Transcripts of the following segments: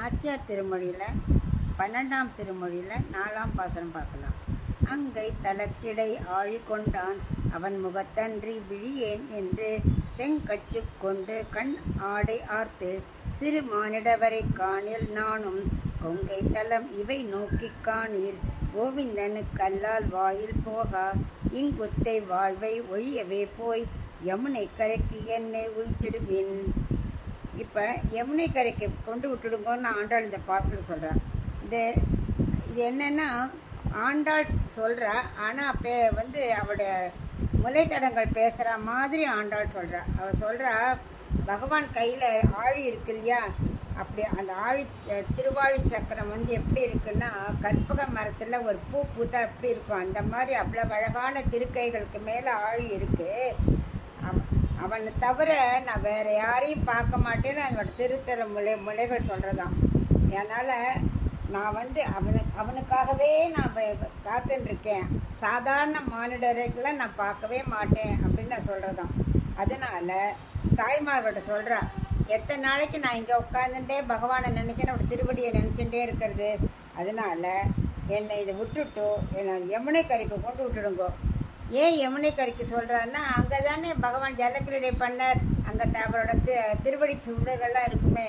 நாச்சியார் திருமொழியில் 12ஆம் திருமொழியில் 4ஆம் பாசனம் பார்க்கலாம். அங்கை தலத்திடை ஆழி கொண்டான் அவன் முகத்தன்றி விழியேன் என்று செங்கச்சு கொண்டு கண் ஆடை ஆர்த்து சிறு மானிடவரை காணில் நானும் கொங்கை தலம் இவை நோக்கி காணீர் கோவிந்தனு கல்லால் வாயில் போகா இங்குத்தை வாழ்வை ஒழியவே போய் யமுனை கரைக்கு என்னை உய்த்திடுவின். இப்போ யமுனை கரைக்கு கொண்டு விட்டுடுங்கன்னு ஆண்டாள் இந்த பாசல் சொல்கிறார். இது என்னென்னா ஆண்டாள் சொல்கிறா, ஆனால் அவளுடைய முளைத்தடங்கள் பேசுகிற மாதிரி ஆண்டாள் சொல்கிறா. அவள் சொல்கிறா, பகவான் கையில் ஆழி இருக்கு இல்லையா, அப்படி அந்த ஆழி திருவாழி சக்கரம் எப்படி இருக்குன்னா கற்பக மரத்தில் ஒரு பூ பூத்தா எப்படி இருக்கும் அந்த மாதிரி அவ்வளோ அழகான திருக்கைகளுக்கு மேலே ஆழி இருக்குது. அவனை தவிர நான் வேறு யாரையும் பார்க்க மாட்டேன்னு அதோட திருத்தர முலைகள் சொல்கிறதான். அதனால் நான் அவனுக்காகவே நான் காத்துட்டுருக்கேன். சாதாரண மானிடரைக்கெல்லாம் நான் பார்க்கவே மாட்டேன் அப்படின்னு நான் சொல்கிறதான். அதனால் தாய்மார்கிட்ட சொல்கிறா, எத்தனை நாளைக்கு நான் இங்கே உட்காந்துட்டே பகவானை நினச்சேன்னு அவட திருவடியை நினச்சிட்டே இருக்கிறது. அதனால் என்னை இதை விட்டுட்டு என்னை யமுனை கரைக்கு கொண்டு விட்டுடுங்கோ. ஏன் யமுனை கரைக்கு சொல்கிறான்னா, அங்கே தானே பகவான் ஜலக்கிரீடை பண்ணார், அங்கே அவரோட திருவடி சுடர்கள்லாம் இருக்குமே.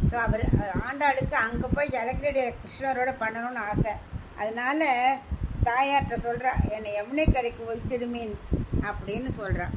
ஸோ அவர் ஆண்டாளுக்கு அங்கே போய் ஜலக்கிரீடை கிருஷ்ணரோட பண்ணணும்னு ஆசை. அதனால் தாயார்கிட்ட சொல்கிறா, என்னை யமுனை கரைக்கு வைத்திடுமீன் அப்படின்னு சொல்கிறா.